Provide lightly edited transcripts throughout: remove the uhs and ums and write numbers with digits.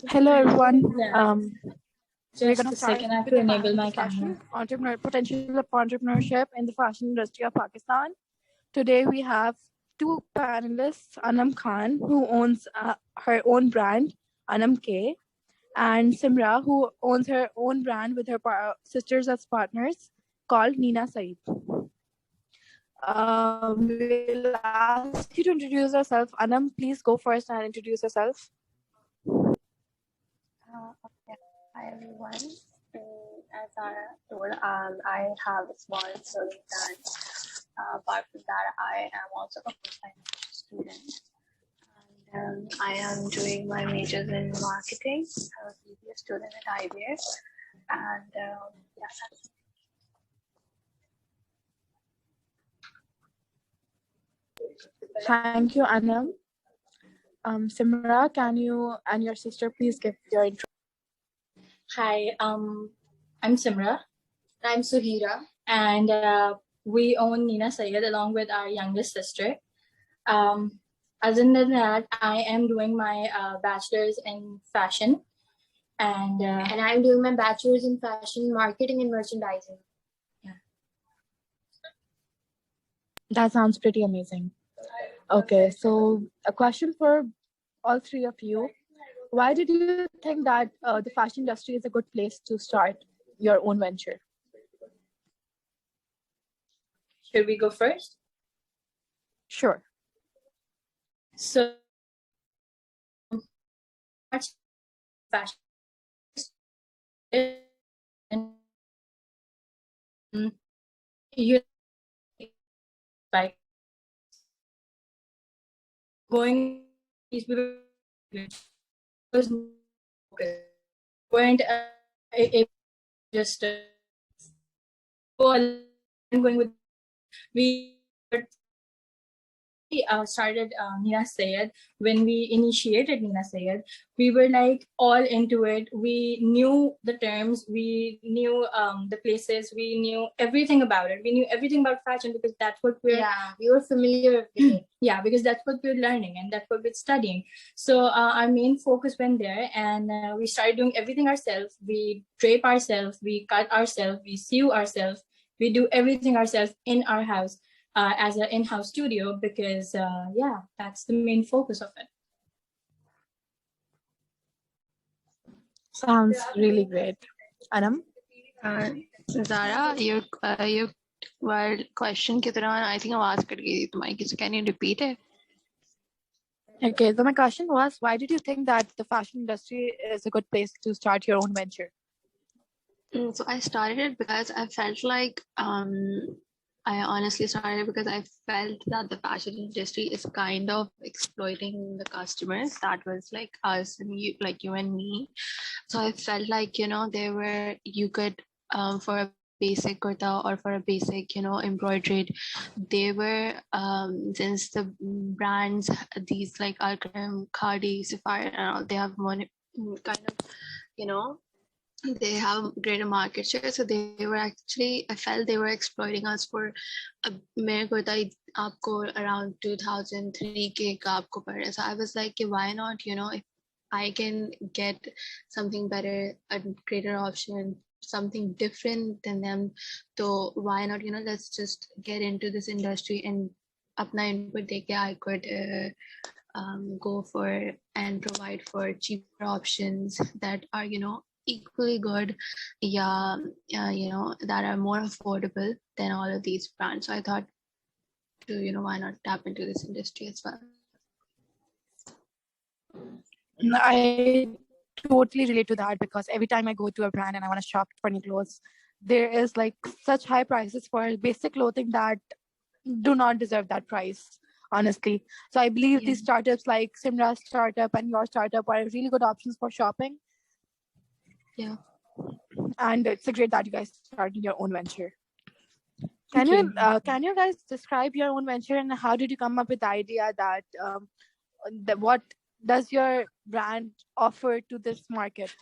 Hello, everyone. We're Just going a to start second, I have with to a enable panel my discussion, camera. potential of entrepreneurship in the fashion industry of Pakistan. Today, we have two panelists, Anam Khan, who owns her own brand, Anam K, and Simra, who owns her own brand with her sisters as partners called Nina Saeed. We'll ask you to introduce yourself. Anam, please go first and introduce yourself. Okay. Hi everyone. As I told, I have a small clothing brand. Apart from that, I am also a full-time student, and I am doing my majors in marketing. I was a student at IBS, and yeah, that's it. Thank you, Anam. Simra, can you and your sister please give your intro? Hi, I'm Simra. I'm Suhira. And we own Nina Sayed along with our youngest sister. Other than that, I am doing my bachelor's in fashion. And I'm doing my bachelor's in fashion, marketing and merchandising. Yeah. That sounds pretty amazing. Okay, so a question for all three of you. Why did you think that the fashion industry is a good place to start your own venture? Should we go first? Sure. So, fashion. You like going these people was weren't just going with we started Nina Sayed. When we initiated Nina Sayed, we were like all into it. We knew the terms, we knew the places, we knew everything about it. We knew everything about fashion because that's what we were familiar with it. Yeah, because that's what we're learning and that's what we're studying. So our main focus went there, and we started doing everything ourselves. We drape ourselves, we cut ourselves, we sew ourselves, we do everything ourselves in our house. As an in-house studio, because that's the main focus of it. Sounds really great. Anam? Zara, your question के दौरान I think आवाज cut गई थी तुम्हारी, so can you repeat it? Okay, so my question was, why did you think that the fashion industry is a good place to start your own venture? So I started it because I felt like I honestly started because I felt that the fashion industry is kind of exploiting the customers. That was like us and you, like you and me. So I felt like, you could, for a basic kurta or for a basic, embroidered, they were, since the brands, these like Alchem, Khadi, Sapphire, and all, they have kind of, they have greater market share, so they were actually, I felt they were exploiting us for mere kurta aapko around 2003K ka aapko pad raha hai. So I was like, why not, if I can get something better, a greater option, something different than them, so why not, let's just get into this industry and apna input deke I could go for and provide for cheaper options that are, equally good, that are more affordable than all of these brands. So I thought why not tap into this industry as well. I totally relate to that, because every time I go to a brand and I want to shop for new clothes, there is like such high prices for basic clothing that do not deserve that price, honestly. So I believe these startups like Simra's startup and your startup are really good options for shopping. Yeah. And it's a great that you guys started your own venture. Can you guys describe your own venture, and how did you come up with the idea that what does your brand offer to this market?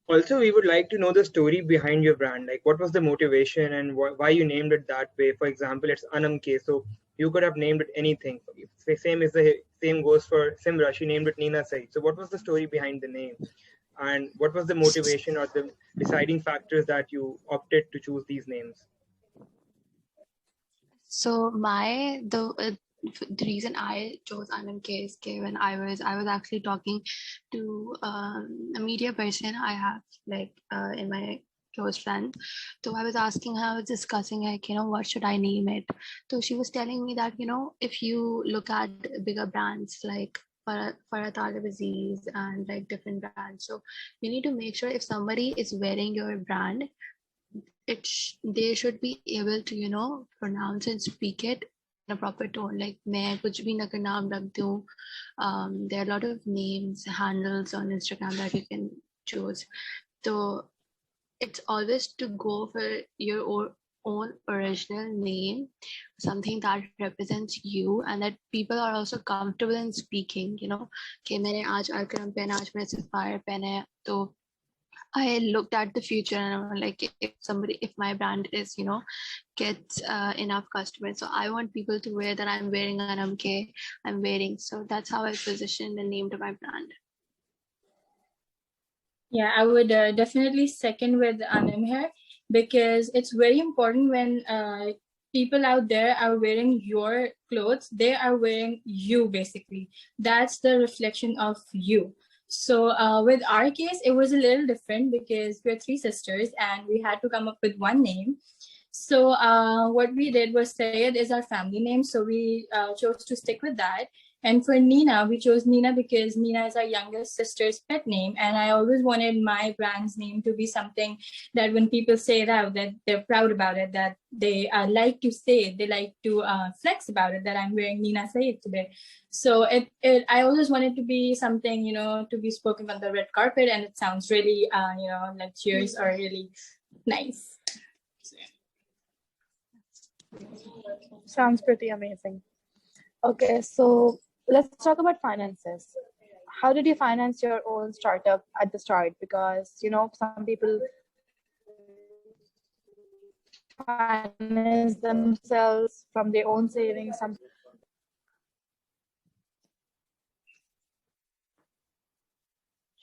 Also, we would like to know the story behind your brand. Like, what was the motivation and why you named it that way? For example, it's Anam K, so you could have named it anything. Same same goes for Simra. She named it Nina Said. So what was the story behind the name? And what was the motivation or the deciding factors that you opted to choose these names? So the reason I chose NMK is when I was actually talking to a media person I have in my close friend. So I was asking her, I was discussing like, what should I name it? So she was telling me that, if you look at bigger brands like Farhat Aziz and like different brands, so you need to make sure if somebody is wearing your brand, they should be able to pronounce and speak it in a proper tone. Like मैं कुछ भी ना कर नाम रख दूँ. There are a lot of names, handles on Instagram that you can choose. So it's always to go for your own original name, something that represents you and that people are also comfortable in speaking. कि मैंने आज Akram पहना, आज मैंने Sapphire पहना है, तो I looked at the future and I'm like, if my brand is, gets enough customers, so I want people to wear that I'm wearing an MK, I'm wearing. So that's how I positioned and named my brand. Yeah, I would definitely second with Anam here, because it's very important when people out there are wearing your clothes, they are wearing you basically. That's the reflection of you. So with our case, it was a little different because we're three sisters and we had to come up with one name. So what we did was Sayed is our family name. So we chose to stick with that. And for Nina, we chose Nina because Nina is our youngest sister's pet name. And I always wanted my brand's name to be something that when people say it out, that they're proud about it, that they like to say it, they like to flex about it, that I'm wearing Nina Sayed today. So I always wanted to be something, to be spoken on the red carpet. And it sounds really, like cheers or really nice. So, yeah. Sounds pretty amazing. Okay, so let's talk about finances. How did you finance your own startup at the start? Because some people finance themselves from their own savings.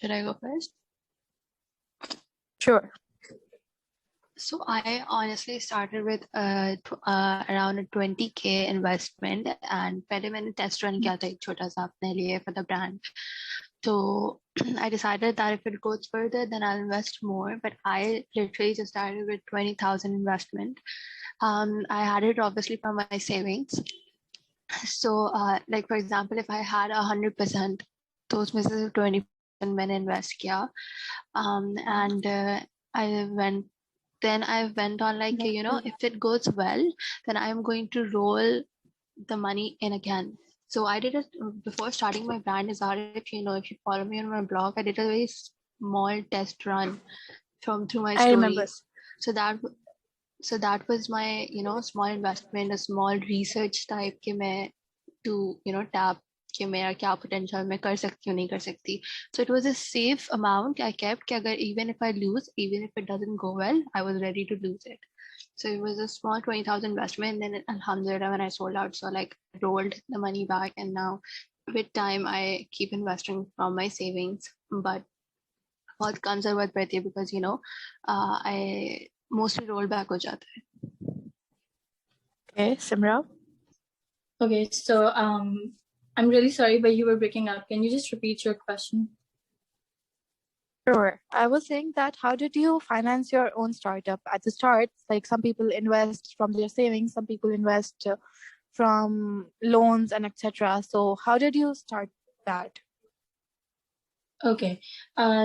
Should I go first? Sure. So I honestly started with around a 20K investment, and पहले मैंने test run किया था एक छोटा सा अपने लिए for the brand. So I decided that if it goes further, then I'll invest more. But I literally just started with 20,000 investment. I had it obviously from my savings. So like for example, if I had 100%, तो उसमें से 20% मैंने invest किया. And I went on like, if it goes well, then I'm going to roll the money in again. So I did it before starting my brand. Is if you follow me on my blog, I did a very small test run through my stories. I remember. So that was my small investment, a small research type to tap कि मेरा क्या potential मैं कर सकती हूँ नहीं कर सकती. So it was a safe amount I kept कि अगर even if I lose, even if it doesn't go well, I was ready to lose it. So it was a small 20,000 investment, and then alhamdulillah when I sold out, so like I rolled the money back, and now with time I keep investing from my savings. But बहुत कम जरूरत पड़ती है because I mostly roll back हो जाता है. Okay, Simra. Okay, so I'm really sorry, but you were breaking up. Can you just repeat your question? Sure. I was saying that how did you finance your own startup at the start? Like some people invest from their savings, some people invest from loans and etc. So how did you start that? Okay,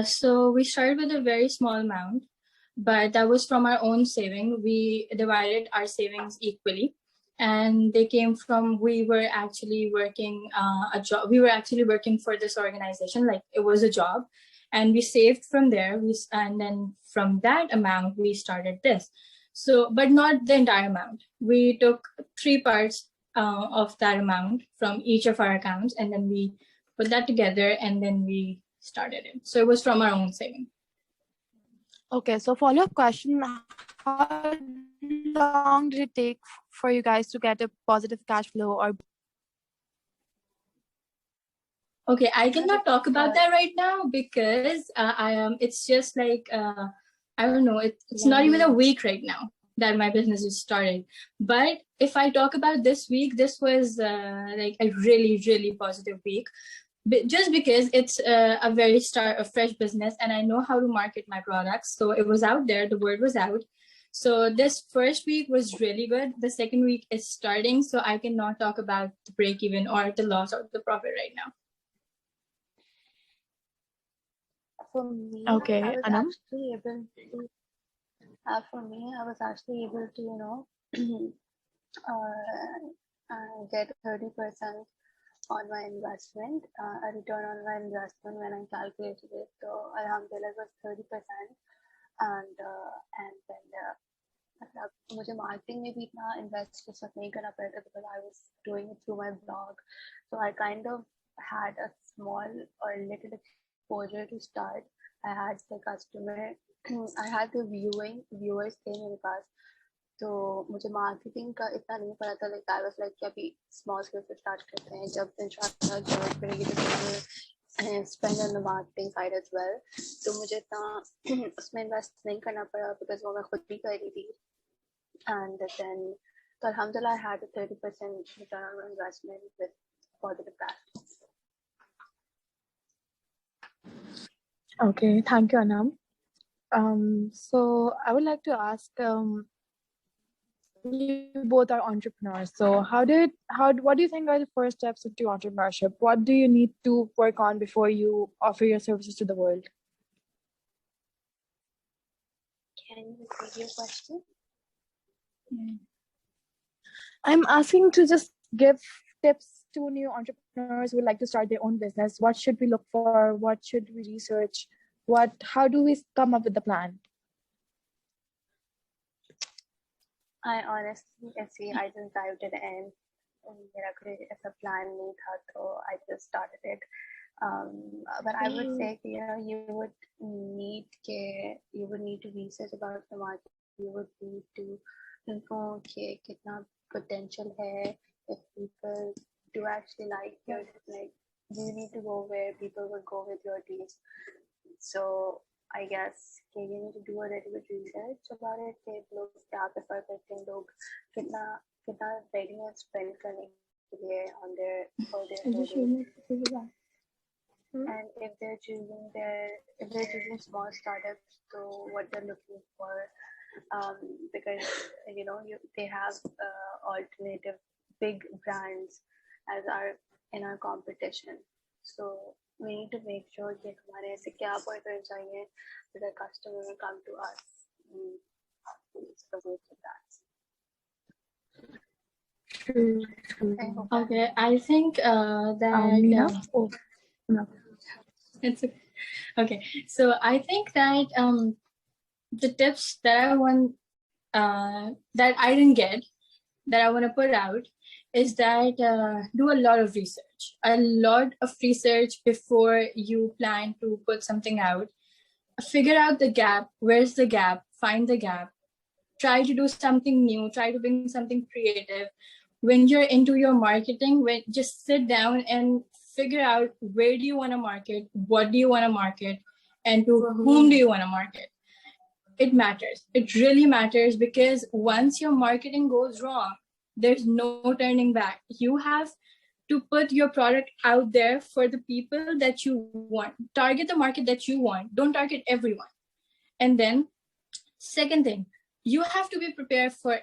so we started with a very small amount, but that was from our own saving. We divided our savings equally. And they came from, we were actually working a job. We were actually working for this organization, like it was a job, and we saved from there. And then from that amount, we started this. So, but not the entire amount. We took 3 parts of that amount from each of our accounts, and then we put that together, and then we started it. So it was from our own saving. Okay, so follow-up question. How long did it take for you guys to get a positive cash flow? Or Okay, I cannot talk about that right now because it's just like I don't know. It's not even a week right now that my business is started. But if I talk about this week, this was like a really positive week. Just because it's a fresh business, and I know how to market my products. So it was out there. The word was out. So this first week was really good. The second week is starting, so I cannot talk about the break even or the loss or the profit right now. For me, Okay, I was Anam? actually able to. For me, I was actually able to, get 30% on my investment, a return on my investment when I calculated it. So alhamdulillah, it was 30%, and then मतलब मुझे marketing में भी इतना invest इस वक्त नहीं करना पड़ा था because I was doing it through my blog. So I kind of had a small or little exposure to start. I had the customer, I had the viewers थे मेरे पास. तो मुझे मार्केटिंग का इतना नहीं पता था. लाइक आई वाज लाइक कि अभी स्मॉल स्केल से स्टार्ट करते हैं, जब इंशाल्लाह जरूरत पड़ेगी तो spend on the marketing side as well. तो मुझे इतना उसमें इन्वेस्ट नहीं करना पड़ा बिकॉज वो मैं खुद भी कर रही थी. एंड देन तो अल्हम्दुलिल्लाह I had a 30% return on investment with positive cash. Okay, thank you, Anam. So I would like to ask, you both are entrepreneurs. So what do you think are the first steps into entrepreneurship? What do you need to work on before you offer your services to the world? Can you repeat your question? I'm asking to just give tips to new entrepreneurs who would like to start their own business. What should we look for? What should we research? How do we come up with the plan? I honestly can see I just dived it in. मेरा कोई ऐसा plan नहीं था, तो I just started it. But I would say you would need to research about the market. You would need to know कि कितना potential है. If people do actually like you need to go where people would go with your deals. So I guess you need to do a little bit research about it. कि लोग क्या prefer करते हैं, लोग कितना ready हैं spend करने के लिए on their holdings. And if they're choosing small startups, so what they're looking for, because they have alternative big brands as in our competition. So we need to make sure that हमारे ऐसे क्या pointers चाहिए so the customer will come to us. It's the way to that. True. Okay, I think that Nina? Oh, no. it's okay. So I think that the tips that I want that I didn't get that I want to put out is that do a lot of research before you plan to put something out. Figure out the gap. Where's the gap? Find the gap. Try to do something new. Try to bring something creative. When you're into your marketing, just sit down and figure out where do you want to market, what do you want to market, and to whom do you want to market. It matters. It really matters, because once your marketing goes wrong, there's no turning back. You have to put your product out there for the people that you want. Target the market that you want. Don't target everyone. And then, second thing, you have to be prepared for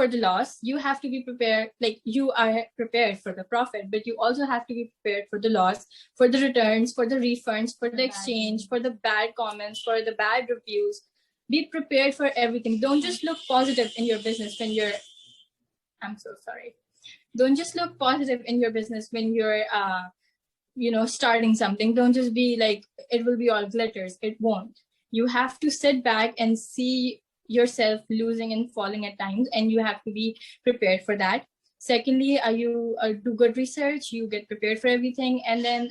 the loss. You have to be prepared, like you are prepared for the profit, but you also have to be prepared for the loss, for the returns, for the refunds, for the exchange, for the bad comments, for the bad reviews. Be prepared for everything. Don't just look positive in your business when you're, I'm so sorry. Don't just look positive in your business when you're, starting something. Don't just be like, it will be all glitters. It won't. You have to sit back and see yourself losing and falling at times, and you have to be prepared for that. Secondly, you do good research, you get prepared for everything, and then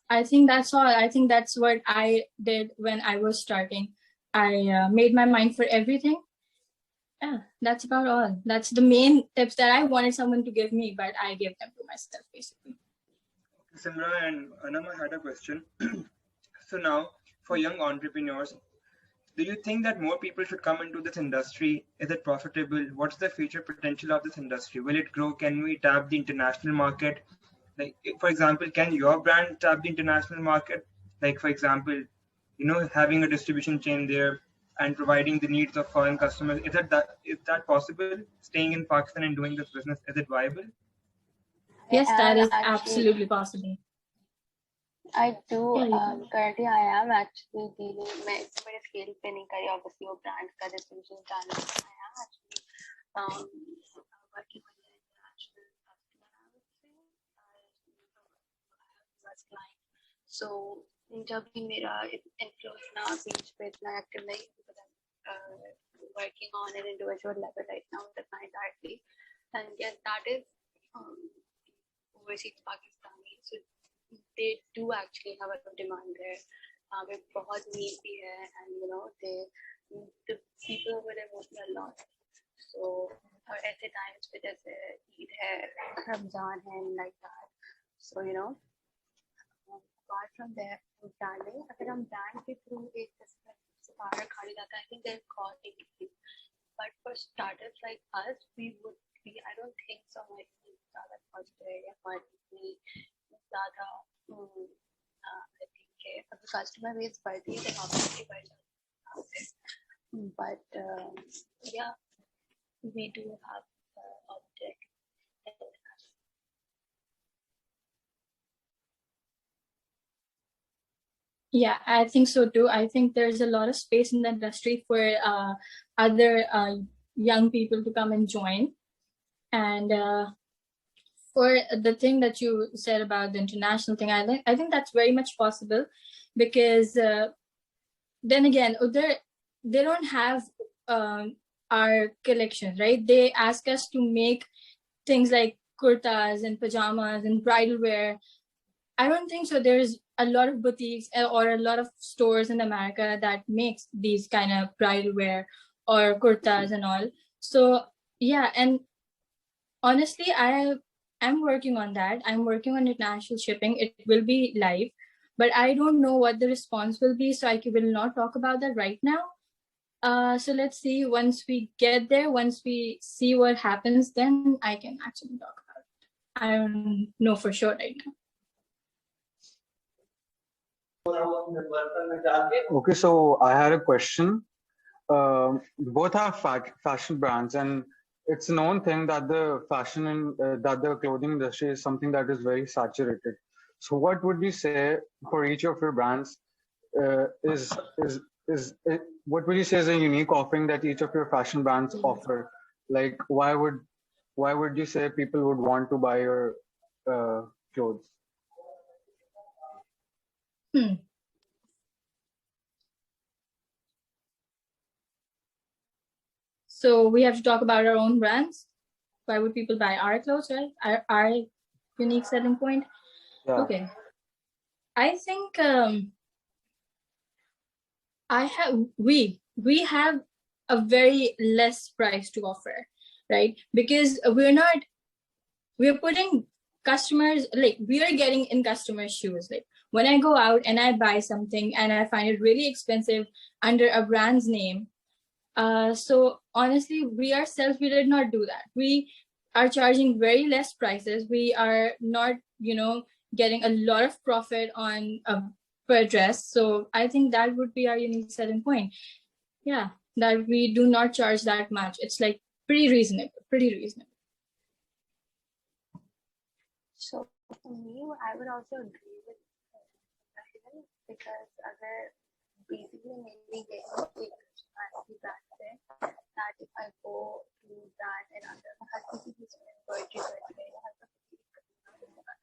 I think that's all. I think that's what I did when I was starting. I made my mind for everything. Yeah, that's about all. That's the main tips that I wanted someone to give me, but I gave them to myself, basically. Simra and Anam, I had a question. So now, for young entrepreneurs, do you think that more people should come into this industry? Is it profitable? What's the future potential of this industry? Will it grow? Can we tap the international market? Like, for example, can your brand tap the international market? Like, for example, having a distribution chain there and providing the needs of foreign customers. Is that possible? Staying in Pakistan and doing this business, is it viable? Yes, I that am is actually, absolutely possible. I do. Yeah, you can. Currently, I am actually dealing. मैं इस बड़े scale पे नहीं करी, obviously वो brand का distribution channel. I am actually working with an international customer. I would say I have US client. So जब भी मेरा influence ना page पे इतना active नहीं, because I'm working on an individual level right now with the client directly, and yes, that is overseas Pakistani. So they do actually have a lot of demand there. With बहुत need भी है, and the people over there work a lot. So और ऐसे times पे जैसे ईद है, रमजान है, and like that. So apart from their branding, अगर हम brand के through एक supplier खरीद जाता है, I think they're cost increase. But for startups like us, we would be. I don't think so. Like ज़्यादा cost है या quantity ज़्यादा I think अगर customer base बढ़ती है, then obviously बढ़ जाता है. But yeah, we do have object. Yeah, I think so too. I think there's a lot of space in the industry for other young people to come and join. And for the thing that you said about the international thing, I think that's very much possible, because then again, they don't have our collection, right? They ask us to make things like kurtas and pajamas and bridal wear. I don't think so. There's a lot of boutiques or a lot of stores in America that makes these kind of bridal wear or kurtas and all. So yeah, and honestly, I'm working on that. I'm working on international shipping. It will be live, but I don't know what the response will be, so I will not talk about that right now. So let's see. Once we get there, once we see what happens, then I can actually talk about it. I don't know for sure right now. Okay, so I had a question. Both have fashion brands, and it's a known thing that the fashion and that the clothing industry is something that is very saturated. So, what would you say for each of your brands what would you say is a unique offering that each of your fashion brands offer? Like, why would you say people would want to buy your clothes? So we have to talk about our own brands. Why would people buy our clothes, right? Our unique selling point. Yeah. Okay. I think we have a very less price to offer, right? Because we're putting customers, like we are getting in customers' shoes. Like when I go out and I buy something and I find it really expensive under a brand's name, so honestly, we ourselves, we did not do that. We are charging very less prices. We are not, getting a lot of profit on per dress. So I think that would be our unique selling point. Yeah, that we do not charge that much. It's like pretty reasonable. So for me, I would also agree with Rahil, because basically mainly getting fancy brand there, that if I go to brand and under embroidery has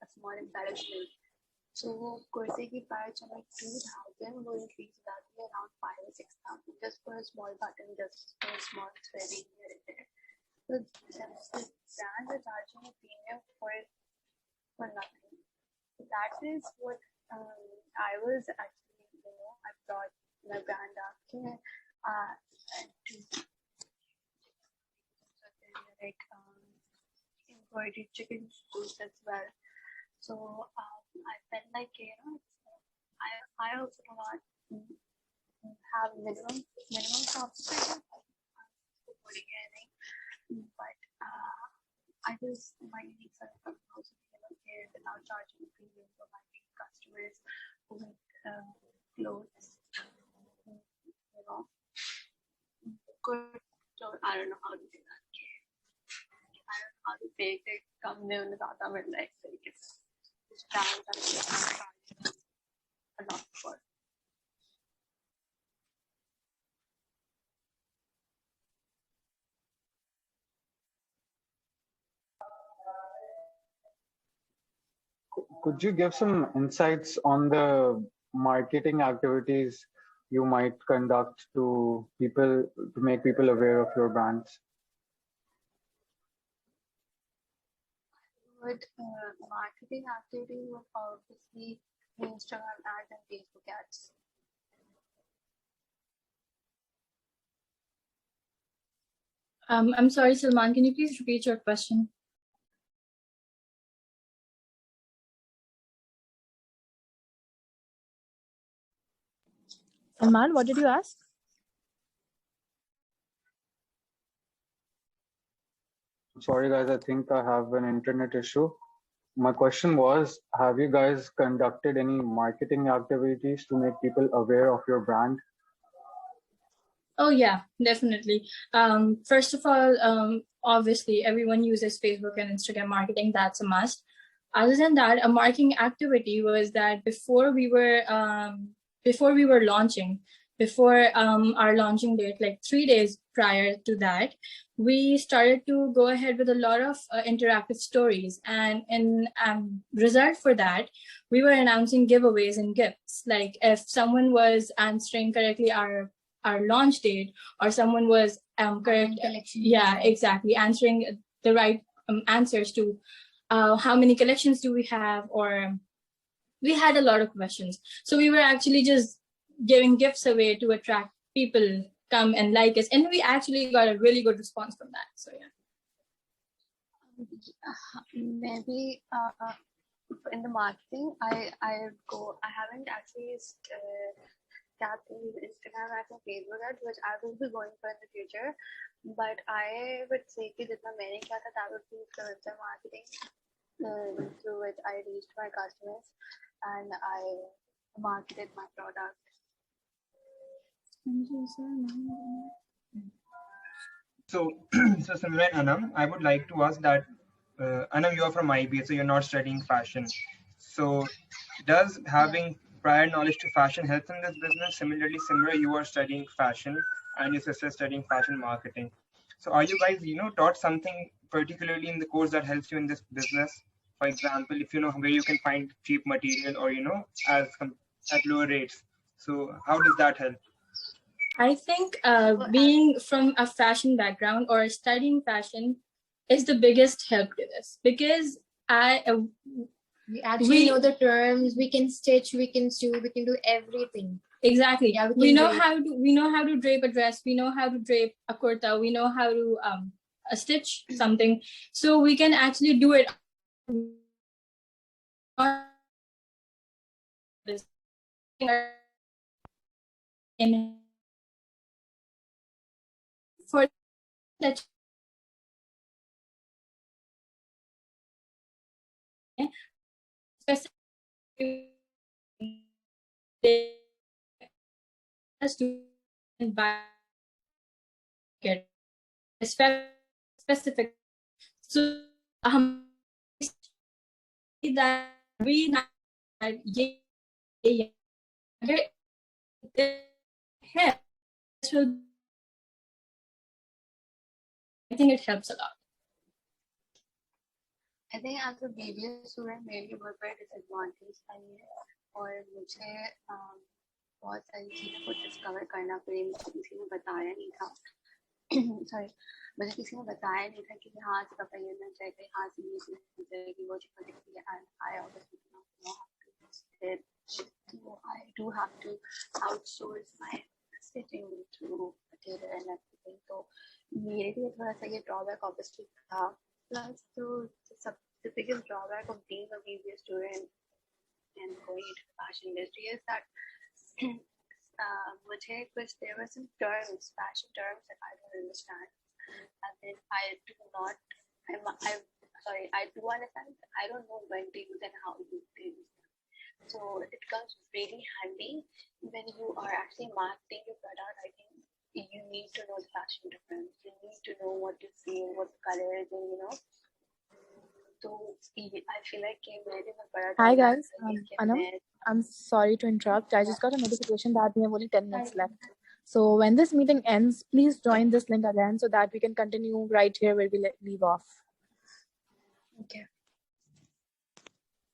a small embellishment. So kurti ki price of like 2,000 will increase that to around 5 or 6,000 just for a small button, just for a small threading here and there. So the brands are charging a premium for nothing. So that is what I was actually, I brought my brand up to like embroidered chicken boots as well. So I felt like I also do not have minimum competition but I just my needs are also here without charging premium for my customers with clothes. Good. So I don't know how to do that. I don't know how to take it. Come there and thought I'm like it's brands and a lot for. Could you give some insights on the marketing activities you might conduct to make people aware of your brands? Good marketing activity would obviously Instagram ads and Facebook ads. I'm sorry, Salman, can you please repeat your question? Salman, what did you ask? Sorry, guys, I think I have an internet issue. My question was, have you guys conducted any marketing activities to make people aware of your brand? Oh yeah, definitely. First of all, obviously everyone uses Facebook and Instagram marketing. That's a must. Other than that, a marketing activity was that before we were launching, before our launching date, like 3 days prior to that, we started to go ahead with a lot of interactive stories, and in result for that, we were announcing giveaways and gifts. Like if someone was answering correctly our launch date, or someone was correct, yeah, exactly, answering the right answers to how many collections do we have, or we had a lot of questions, so we were actually just giving gifts away to attract people come and like us, and we actually got a really good response from that. So yeah, maybe in the marketing I haven't actually tapped into Instagram ads and Facebook ads, which I will be going for in the future, but I would say कि जितना मैंने किया था that would be influencer marketing, through which I reached my customers and I marketed my product. So, so Simran, Anam, I would like to ask that, Anam, you are from IB, so you're not studying fashion. So, does having prior knowledge to fashion help in this business? Similarly, Simran, you are studying fashion, and your sister is studying fashion marketing. So, are you guys, taught something particularly in the course that helps you in this business? For example, if you know where you can find cheap material, or at lower rates. So, how does that help? I think being from a fashion background or studying fashion is the biggest help to this, because we actually know the terms. We can stitch, we can sew, we can do everything. Exactly. Yeah, we know how to drape a dress. We know how to drape a kurta. We know how to stitch something. So we can actually do it. In for that specific student buy get specific. So that we not I think it helps a lot. I think as a BBA student मेरी बहुत बड़ी disadvantage आई है और मुझे बहुत सारी चीज़ों को डिस्कवर करना पड़ी, मुझे किसी ने बताया नहीं था सॉरी मुझे किसी ने बताया नहीं था कि हाँ से कपड़ा लेना चाहिए, हाँ से ये लेना चाहिए, कि वो चीज़ दिखती है and I obviously do not know how to stitch, so I do have to outsource my stitching to a tailor and everything, तो मेरे लिए थोड़ा सा ये drawback obviously था. Plus, the biggest drawback of being a BBA student and going into the fashion industry is that there were some terms, fashion terms that I don't understand, and then I do not. I do understand. I don't know when to use and how to use them. So it comes really handy when you are actually marketing your product. I think you need to know the fashion terms. You need to know what you see, what the colors, and So I feel like Hi guys, Anam. I'm sorry to interrupt. I just got a notification that we have only 10 minutes left. So when this meeting ends, please join this link again so that we can continue right here where we leave off. Okay.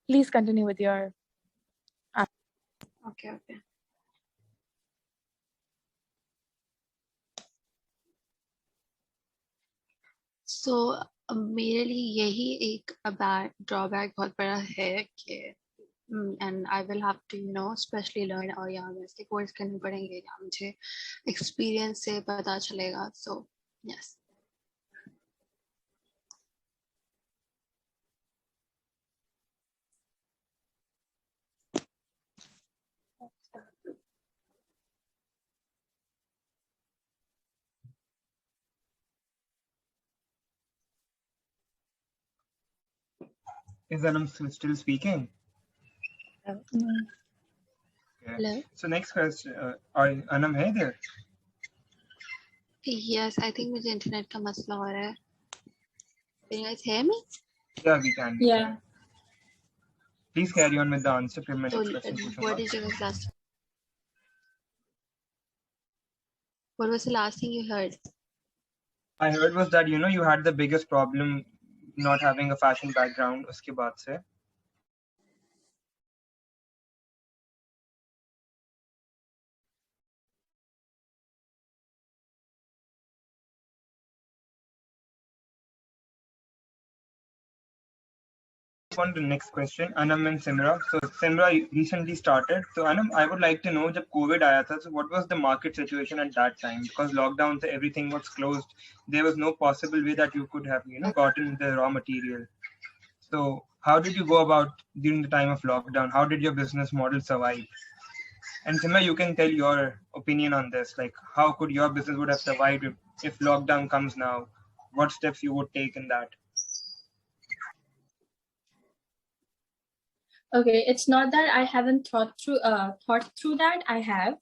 Please continue with your. Okay. So मेरे लिए यही एक bad drawback बहुत बड़ा है कि and I will have to especially learn और यहाँ में इसके कोर्स करने पड़ेंगे या मुझे experience से पता चलेगा. So yes. Is Anam still speaking? No. Okay. Hello. So next question, Anam है there? Yes, I think मुझे internet का मसला हो रहा है. Can you guys hear me? Yeah, we can. Yeah. Please carry on with the answer. फिर मैं So next question पूछूंगा. what is your last? What was the last thing you heard? I heard was that you had the biggest problem not having a fashion background. उसके बाद से. On to the next question, Anam and Simra. So Simra recently started. So Anam, I would like to know, जब COVID आया था, so what was the market situation at that time? Because lockdown, so everything was closed. There was no possible way that you could have, gotten the raw material. So how did you go about during the time of lockdown? How did your business model survive? And Simra, you can tell your opinion on this. Like, how could your business would have survived if lockdown comes now? What steps you would take in that? Okay, it's not that I haven't thought through that. I have,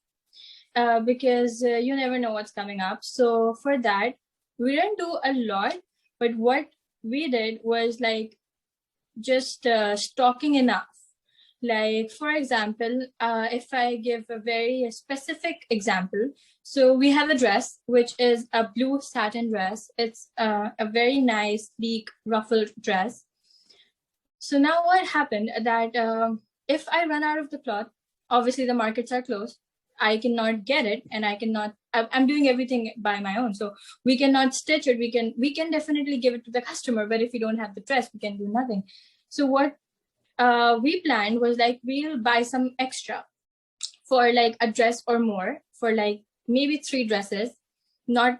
because you never know what's coming up. So for that, we didn't do a lot, but what we did was like just stocking enough. Like, for example, if I give a very specific example, so we have a dress, which is a blue satin dress. It's a very nice, sleek, ruffled dress. So now what happened that if I run out of the cloth, obviously the markets are closed. I cannot get it, and I'm doing everything by my own. So we cannot stitch it. We can definitely give it to the customer, but if we don't have the dress, we can do nothing. So what we planned was like, we'll buy some extra for like a dress or more, for like maybe 3 dresses, not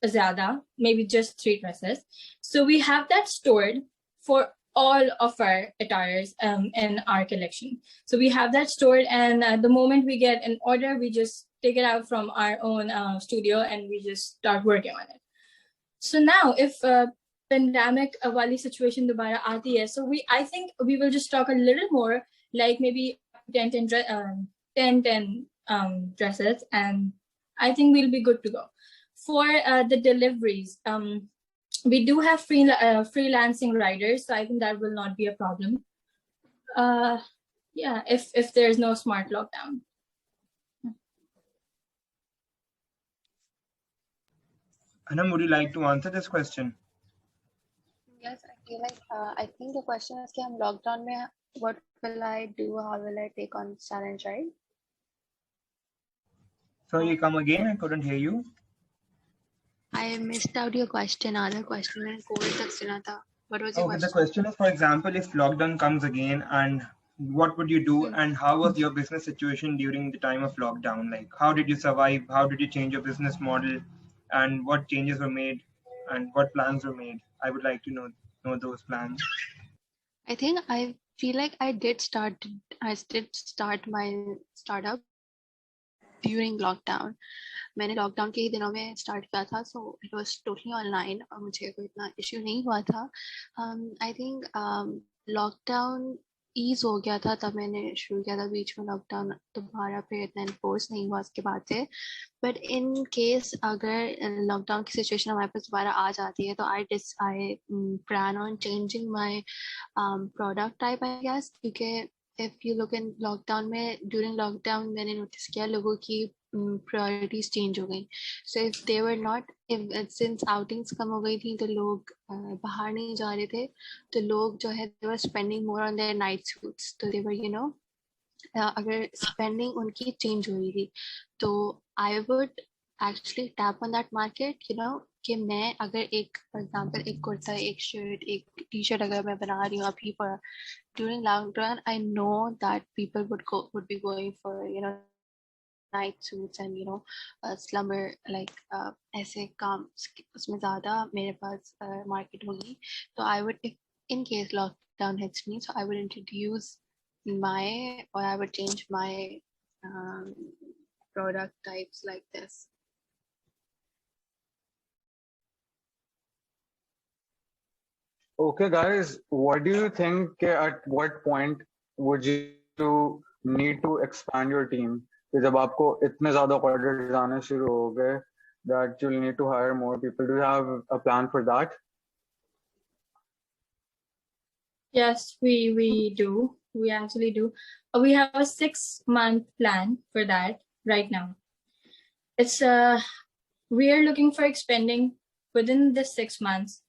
zyada, maybe just 3 dresses. So we have that stored for all of our attires in our collection. So we have that stored, and the moment we get an order, we just take it out from our own studio and we just start working on it. So now if pandemic wali situation dobara aati hai, so I think we will just talk a little more, like maybe 10 dresses, and I think we'll be good to go. For the deliveries, we do have freelancing riders, so I think that will not be a problem. Yeah, if there's no smart lockdown. Anam, would you like to answer this question? Yes, I feel like I think the question is कि हम lockdown में what will I do? How will I take on this challenge, right? Sorry, come again. I couldn't hear you. I missed out your question. Other question मैंने कोई तक सुना था. What was your Okay, question? the question is, for example, if lockdown comes again, and what would you do, and how was your business situation during the time of lockdown? Like, how did you survive? How did you change your business model? And what changes were made? And what plans were made? I would like to know those plans. I think I've feel like I did start my startup during lockdown. मैंने lockdown के ही दिनों में start किया था, so it was totally online और मुझे कोई इतना इश्यू नहीं हुआ था. आई थिंक लॉकडाउन ईज हो गया था तब मैंने शुरू किया था. बीच में लॉकडाउन दोबारा फिर इतना इन्फोर्स नहीं हुआ उसके बाद से. बट इन केस अगर लॉकडाउन की सिचुएशन हमारे पास दोबारा आ जाती है तो I plan on changing my product type I guess. क्योंकि if you look in lockdown में, ड्यूरिंग लॉकडाउन मैंने नोटिस किया लोगों की प्रायोरिटीज चेंज हो गई. So if they were not, since outings कम हो गई थी तो लोग बाहर नहीं जा रहे थे, तो लोग जो है they were spending more on their night suits. तो दे वर अगर स्पेंडिंग उनकी चेंज हुई थी तो I would actually tap on that market. कि मैं अगर एक फॉर एग्जांपल एक कुर्ता, एक शर्ट, एक टी शर्ट अगर मैं बना रही हूँ अभी for during lockdown, I know that people would be going for night suits and slumber like ऐसे काम उसमें ज़्यादा मेरे पास market होगी. So I would, if in case lockdown hits me, so I would introduce or I would change my um, product types like this. Okay, guys, what do you think? At what point would you need to expand your team? कि जब आपको इतने ज़्यादा orders आने शुरू हो गए that you'll need to hire more people. Do you have a plan for that? Yes, we do. We actually do. We have a 6-month plan for that right now. It's we are looking for expanding within the 6 months,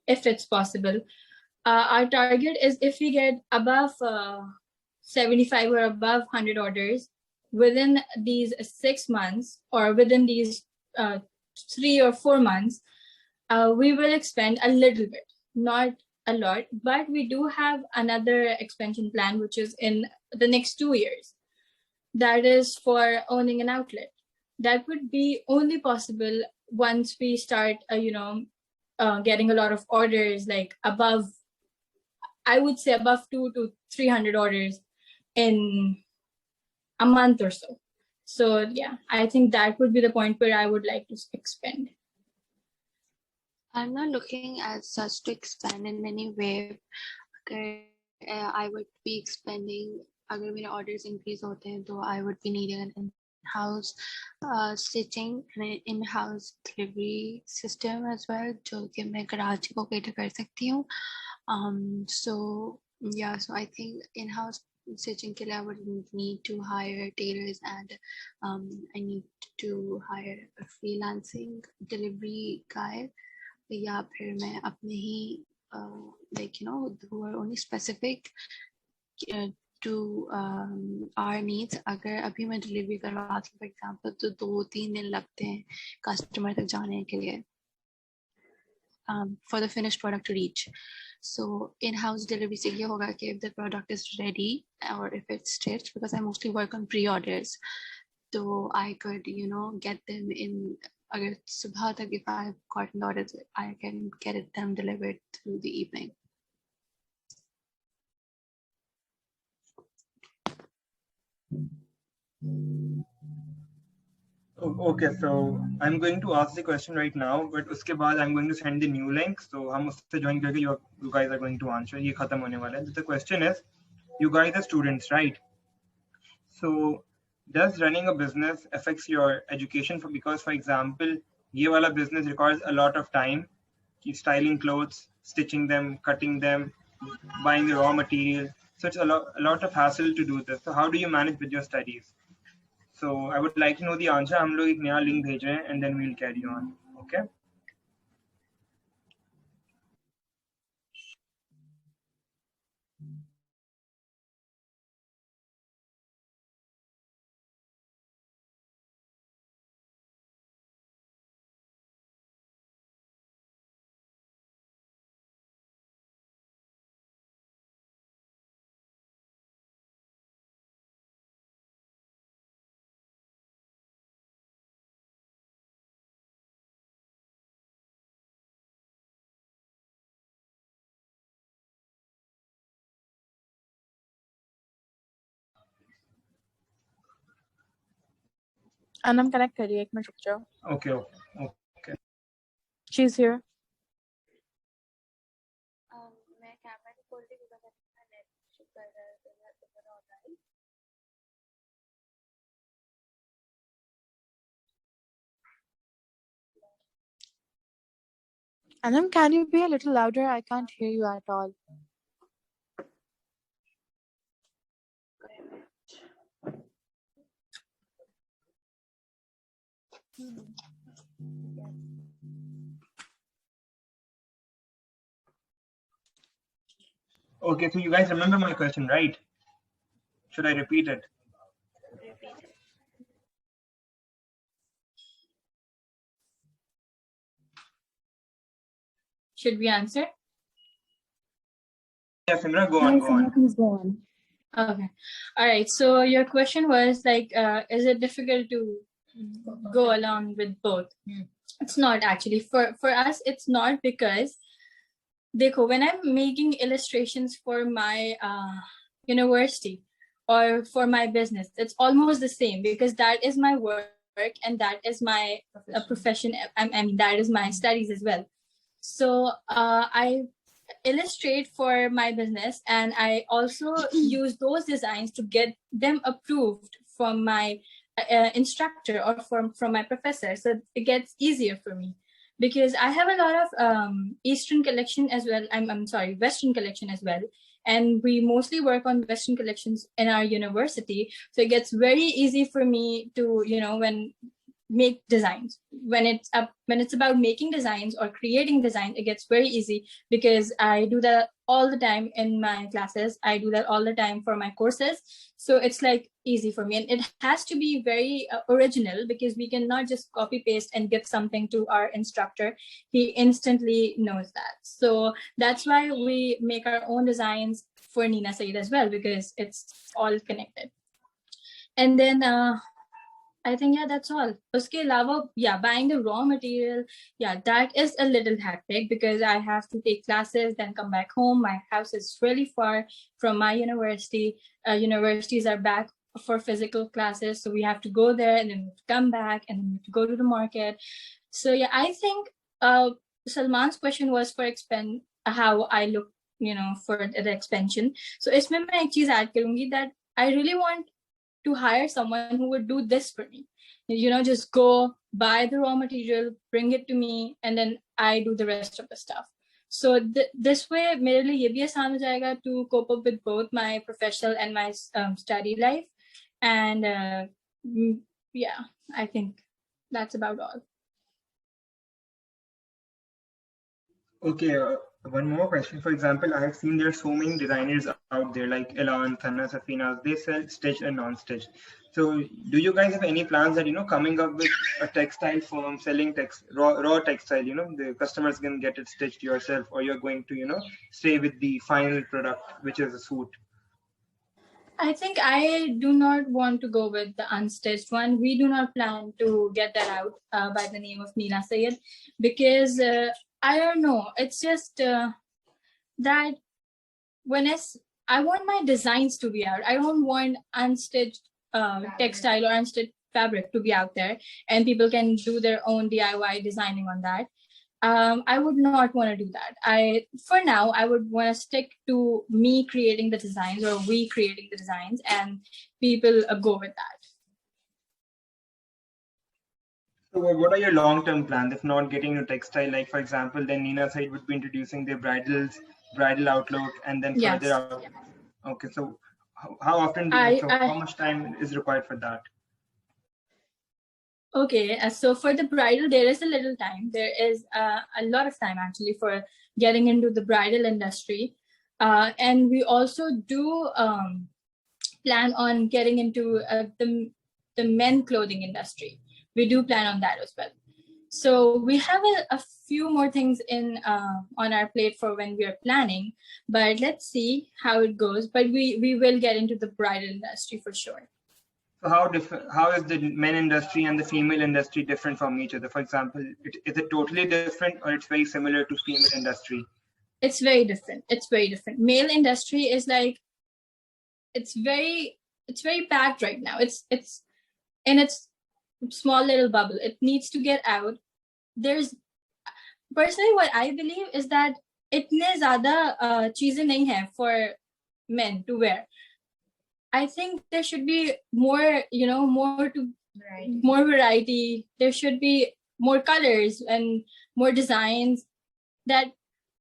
if it's possible. Our target is if we get above 75 or above 100 orders within these 6 months or within these 3 or 4 months, we will expand a little bit, not a lot, but we do have another expansion plan, which is in the next 2 years. That is for owning an outlet. That would be only possible once we start, getting a lot of orders, like above, I would say above 200 to 300 orders in a month or so. So yeah, I think that would be the point where I would like to expand. I'm not looking as such to expand in any way. I would be expanding. अगर मेरे orders increase होते हैं तो I would be needing an in-house stitching and an in-house delivery system as well, जो कि मैं कराची को cater कर सकती हूँ. So yeah, so I think in-house stitching के लिए I would need to hire tailors and I need to hire a freelancing delivery guy. या फिर मैं अपने ही who are only specific to our needs. अगर अभी मैं डिलीवरी करवाती हूँ फॉर एग्जांपल तो 2-3 दिन लगते हैं कस्टमर तक जाने के लिए for the finished product to reach. So in-house delivery से ये होगा कि if the product is ready or if it's stitched, because I mostly work on pre-orders, so I could get them in. अगर सुबह तक if I've gotten orders, I can get them delivered through the evening. Okay, so I'm going to ask the question right now, but उसके बाद I'm going to send the new link. So हम उससे join करके you guys are going to answer. ये खत्म होने वाला है. The question is, you guys are students, right? So does running a business affects your education? Because for example, ये वाला business requires a lot of time. Keep styling clothes, stitching them, cutting them, buying the raw material. So it's a lot of hassle to do this. So how do you manage with your studies? So I would like to know the answer. हम लोग एक नया link भेज रहे हैं and then we'll carry on. Okay. Anam connect करिए एक minute रुक जाओ. Okay. She's here. मैं कैमरा नहीं खोल रही because अपना नेट इशू कर रहा है इधर हो रहा है. Anam, can you be a little louder? I can't hear you at all. Okay, so you guys remember my question, right? Should I repeat it? Should we answer? Yeah, Simran, go on. Please go on. Okay. All right. So your question was like, is it difficult to go along with both? It's not actually. For us, it's not because, देखो, when I'm making illustrations for my university or for my business, it's almost the same because that is my work and that is my profession. I mean, that is my studies as well. So I illustrate for my business and I also use those designs to get them approved from my instructor or from my professor, so it gets easier for me because I have a lot of Eastern collection as well. I'm sorry, Western collection as well, and we mostly work on Western collections in our university, so it gets very easy for me to, you know, when make designs, when it's about making designs or creating design, it gets very easy because I do that all the time in my classes. I do that all the time for my courses, so it's like easy for me, and it has to be very original because we cannot just copy paste and give something to our instructor. He instantly knows that, so that's why we make our own designs for Nina Saeed as well, because it's all connected. And then I think, yeah, that's all. Uske alawa, yeah, buying the raw material, yeah, that is a little hectic because I have to take classes, then come back home. My house is really far from my university. Universities are back for physical classes, so we have to go there and then come back and then go to the market. So yeah, I think Salman's question was for how I look, you know, for the expansion. So isme main ek cheez add karungi that I really want to hire someone who would do this for me. You know, just go buy the raw material, bring it to me, and then I do the rest of the stuff. So this way, मेरे लिए ये भी आसान हो जाएगा to cope up with both my professional and my study life. And yeah, I think that's about all. Okay, one more question. For example, I have seen there are so many designers out there like Elan, Thana, Safina. They sell stitched and non-stitched. So, do you guys have any plans that, you know, coming up with a textile firm selling raw textile? You know, the customers can get it stitched yourself, or you're going to, you know, stay with the final product, which is a suit. I think I do not want to go with the unstitched one. We do not plan to get that out by the name of Nina Sayed because I don't know. It's just that I want my designs to be out. I don't want unstitched textile or unstitched fabric to be out there and people can do their own DIY designing on that. I would not want to do that. For now, I would want to stick to me creating the designs or we creating the designs and people go with that. So what are your long-term plans if not getting into textile? Like, for example, then Nina Said would be introducing their bridal outlook and then further Yes. out. Okay, so how often how much time is required for that? Okay, so for the bridal, there is a little time. There is a lot of time actually for getting into the bridal industry. And we also do plan on getting into the men clothing industry. We do plan on that as well. So we have a few more things on our plate for when we are planning, but let's see how it goes. But we will get into the bridal industry for sure. So how is the men industry and the female industry different from each other? For example, is it totally different or it's very similar to female industry? It's very different. It's very different. Male industry is like, it's very packed right now. It's in its small little bubble. It needs to get out. There's personally what I believe is that itne zyada cheezein nahi hai for men to wear. I think there should be more, more variety. There should be more colors and more designs. That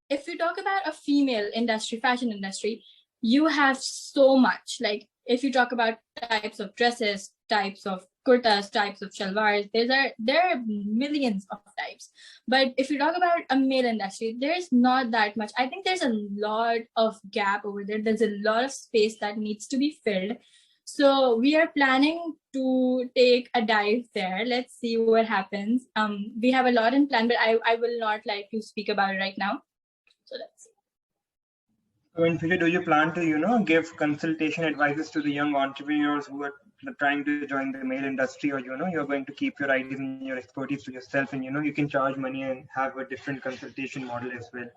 if you talk about a female industry, fashion industry, you have so much. Like if you talk about types of dresses, types of kurtas, types of shalwars, there are millions of types. But if you talk about a male industry, there's not that much. I think there's a lot of gap over there. There's a lot of space that needs to be filled. So we are planning to take a dive there. Let's see what happens. We have a lot in plan, but I will not like to speak about it right now. So let's see. So in future, do you plan to, give consultation advices to the young entrepreneurs who are trying to join the male industry, or you're going to keep your ideas and your expertise to yourself, and you can charge money and have a different consultation model as well,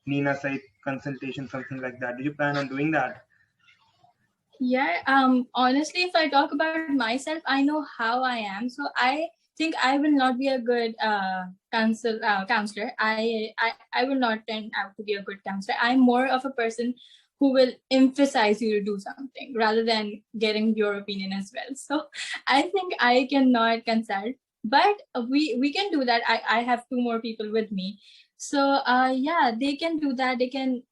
Nina side consultation, something like that? Do you plan on doing that? Yeah. Honestly, if I talk about myself, I know how I am. So I think I will not be a good counselor. I will not turn out to be a good counselor. I'm more of a person who will emphasize you to do something rather than getting your opinion as well. So I think I cannot consult, but we can do that. I have 2 more people with me. So yeah, they can do that. They can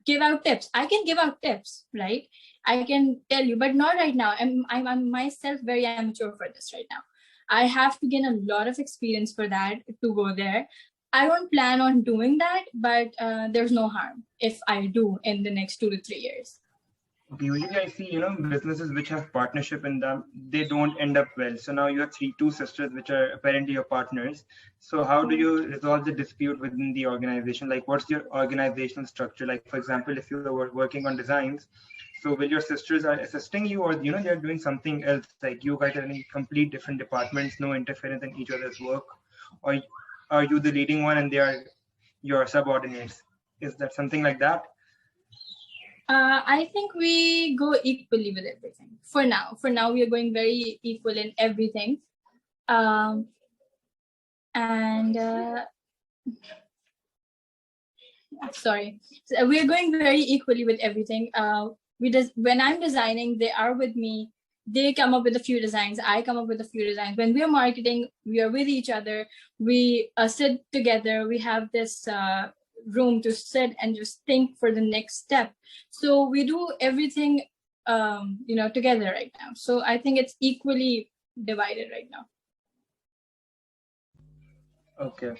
give out tips. I can give out tips, right? I can tell you, but not right now. I'm myself very amateur for this right now. I have to gain a lot of experience for that to go there. I don't plan on doing that, but there's no harm if I do in the next 2 to 3 years. Okay, usually I see, businesses which have partnership in them, they don't end up well. So now you have two sisters, which are apparently your partners. So how do you resolve the dispute within the organization? Like, what's your organizational structure? Like, for example, if you are working on designs, so will your sisters are assisting you, or they're doing something else? Like you guys are in complete different departments, no interference in each other's work, or are you the leading one and they are your subordinates? Is that something like that? I think we go equally with everything for now. For now, we are going very equal in everything. Sorry. So we are going very equally with everything. When I'm designing, they are with me. They come up with a few designs. I come up with a few designs. When we are marketing, we are with each other. We sit together. We have this room to sit and just think for the next step. So we do everything, together right now. So I think it's equally divided right now. Okay.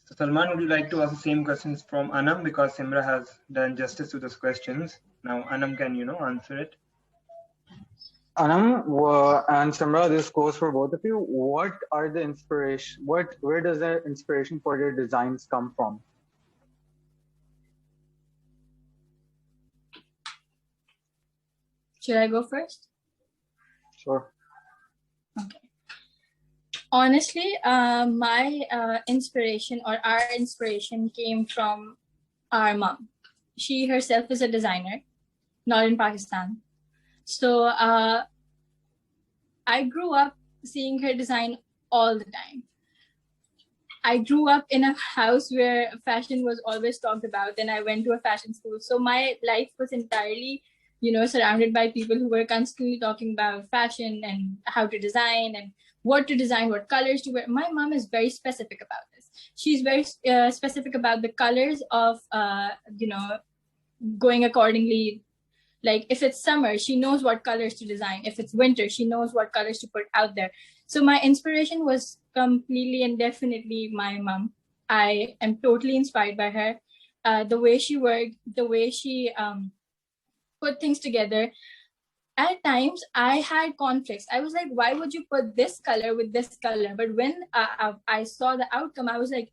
So Salman, would you like to ask the same questions from Anam, because Simra has done justice to those questions? Now Anam can, answer it. Anam and Simra, this goes for both of you. What are the inspiration? Where does the inspiration for your designs come from? Should I go first? Sure. Okay. Honestly, my inspiration or our inspiration came from our mom. She herself is a designer, not in Pakistan. So I grew up seeing her design all the time. I grew up in a house where fashion was always talked about, and I went to a fashion school. So my life was entirely, surrounded by people who were constantly talking about fashion and how to design and what to design, what colors to wear. My mom is very specific about this. She's very specific about the colors of, going accordingly. Like if it's summer, she knows what colors to design. If it's winter, she knows what colors to put out there. So my inspiration was completely and definitely my mom. I am totally inspired by her. The way she worked, the way she put things together. At times, I had conflicts. I was like, why would you put this color with this color? But when I saw the outcome, I was like,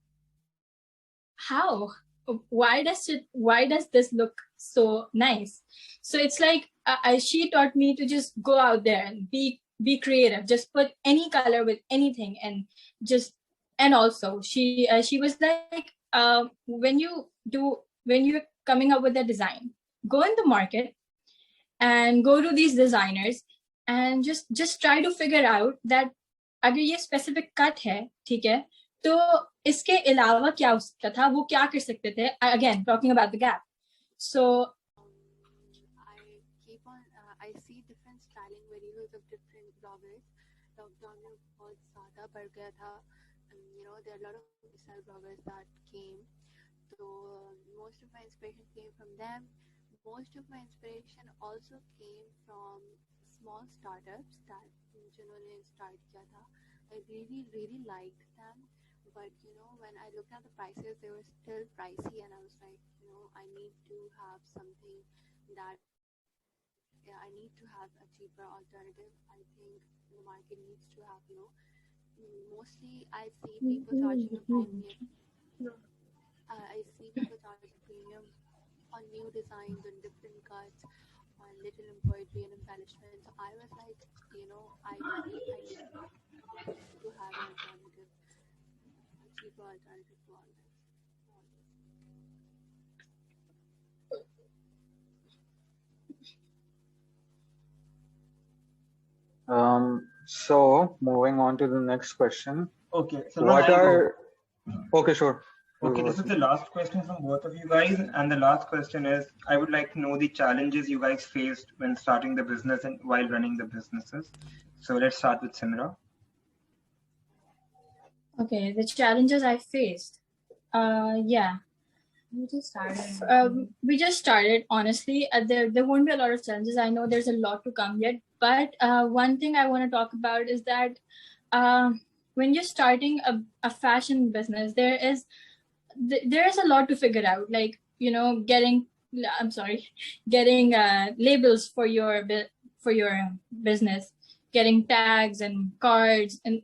how? Why does this look so nice? So it's like she taught me to just go out there and be creative. Just put any color with anything, and also she was like, when you're coming up with a design, go in the market and go to these designers and just try to figure out that अगर ये specific cut है, ठीक है, तो इसके अलावा क्या हो सकता था, वो क्या कर सकते थे, again talking about the gap. So I see different styling videos of different bloggers. Lockdown में बहुत ज़्यादा बढ़ गया था. There are a lot of lifestyle bloggers that came. So most of my inspiration came from them. Most of my inspiration also came from small startups that जिन्होंने start किया था. I really liked them. But when I looked at the prices, they were still pricey, and I was like, I need to have something that I need to have a cheaper alternative. I think the market needs to have, mostly I see people charging a premium. I see people charging a premium on new designs, on different cuts, on little embroidery and embellishment. So I was like, I need to have an alternative, a cheaper alternative to all this. So moving on to the next question. Okay. So Okay, sure. Okay, this is the last question from both of you guys, and the last question is, I would like to know the challenges you guys faced when starting the business and while running the businesses. So let's start with Simra. Okay, the challenges I faced. Yeah. We just started. Honestly, there won't be a lot of challenges. I know there's a lot to come yet, but one thing I want to talk about is that when you're starting a fashion business, there is a lot to figure out. Like getting labels for your business, getting tags and cards, and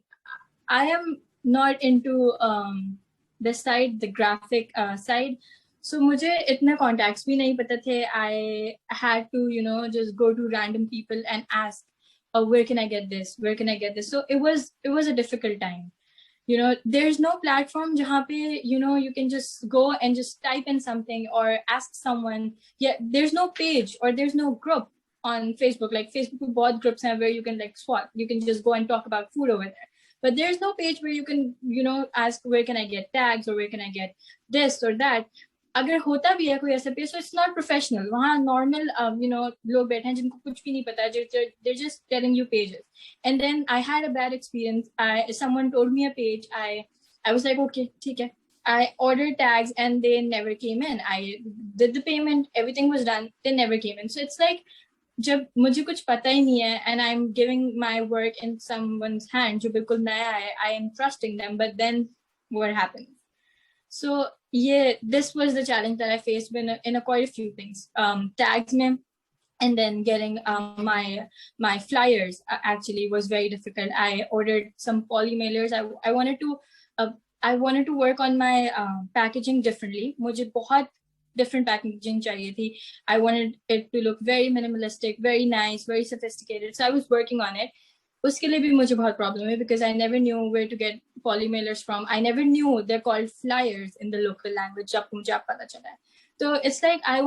I am not into this side, the graphic side. So मुझे इतने contacts भी नहीं पता थे. I had to just go to random people and ask, where can I get this? Where can I get this? So it was a difficult time. There's no platform jahan pe you can just go and just type in something or ask someone. Yeah, there's no page or there's no group on Facebook. Like Facebook में बहुत groups हैं where you can like swap. You can just go and talk about food over there. But there's no page where you can ask where can I get tags or where can I get this or that. अगर होता भी है कोई ऐसा page, so it's not professional. वहाँ normal लोग बैठे हैं जिनको कुछ भी नहीं पता. They're just telling you pages. And then I had a bad experience. Someone told me a page. I was like, okay, ठीक है. I ordered tags and they never came in. I did the payment, everything was done, they never came in. So it's like, जब मुझे कुछ पता ही नहीं है and I'm giving my work in someone's hand जो बिल्कुल नया है, I am trusting them, but then what happens? So yeah, this was the challenge that I faced in quite a few things. Tags mein, and then getting my flyers actually was very difficult. I ordered some poly mailers. I wanted to work on my packaging differently. मुझे बहुत different packaging चाहिए थी. I wanted it to look very minimalistic, very nice, very sophisticated. So I was working on it. उसके लिए भी मुझे बहुत problem है because I never knew where to get poly mailers from. I never knew they're called flyers in the local language. जब मुझे अब पता चला है. So it's like I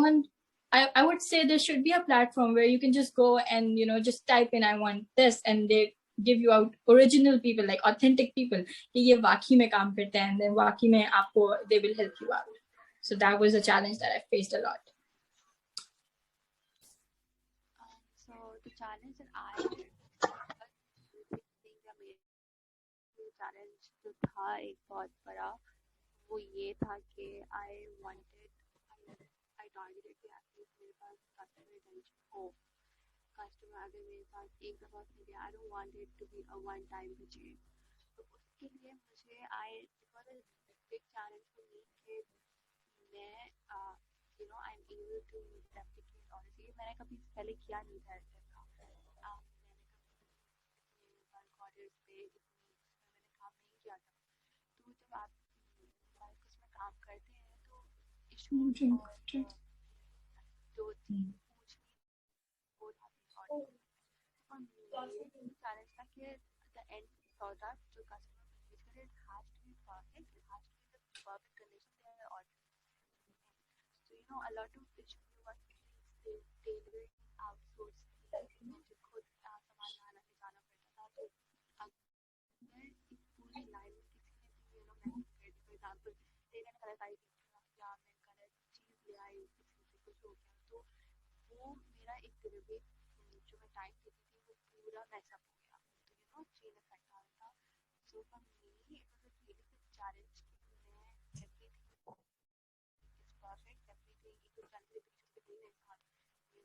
would say there should be a platform where you can just go and just type in I want this and they give you out original people, like authentic people कि ये वाकई में काम करते हैं, and then वाकई में आपको they will help you out. So that was a challenge that I faced a lot. So the challenge that I challenge जो था एक बहुत बड़ा वो ये था कि I targeted कि at least मेरे पास customer retention हो. Customer अगर मेरे पास एक दफा से गया, I don't want it to be a one time purchase. तो उसके लिए मुझे it was a big challenge for me कि मैं I'm able to replicate honestly. मैंने कभी पहले किया नहीं था ऐसे का. मैंने कभी ऑर्डर्स पे मैंने काम नहीं किया था. तो जब आप उसमें काम करते हैं तो इशू दो तीन वो challenge था कि the end product जो customer purchase करे it has to be perfect. It has to be the perfect condition they are ordering. So a lot of issues was tailoring, outsourcing, खुद सामान मेरा एक डिलीवरी जो मैं टाइम देती थी वो पूरा मैसअप हो गया, तो चेन इफेक्ट आ रहा था. So for me it was a really big challenge कि मैं एवरीथिंग इज परफेक्ट, एवरीथिंग एक जनवरी पिक्चर पे नहीं था, कि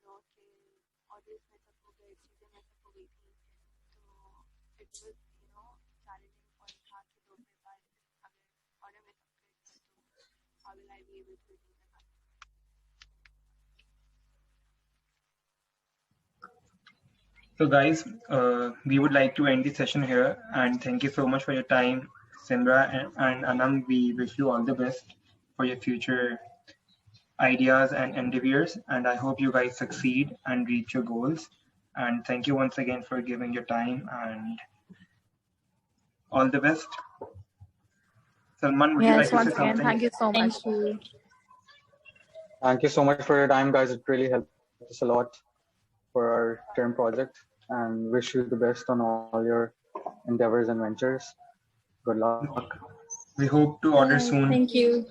ऑडियंस मैसअप हो गए, चीज़ें मैसअप हो गई थी. तो इट वाज चैलेंजिंग पॉइंट था कि लोग मेरे पास अगर ऑर्डर मैसअप करें तो how will I be able to receive the money. So, guys, we would like to end the session here, and thank you so much for your time, Simra and Anam. We wish you all the best for your future ideas and endeavors, and I hope you guys succeed and reach your goals. And thank you once again for giving your time, and all the best. Salman, would you like Yes, to say once again, something? thank you so much. Thank you. Thank you so much for your time, guys. It really helped us a lot for our term project, and wish you the best on all your endeavors and ventures. Good luck. We hope to order soon. Thank you.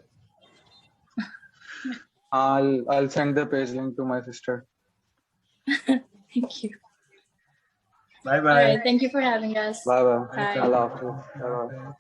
I'll send the page link to my sister. Thank you. Bye All bye. right. Thank you for having us. Bye bye. Bye. Allah Hafiz. Bye bye.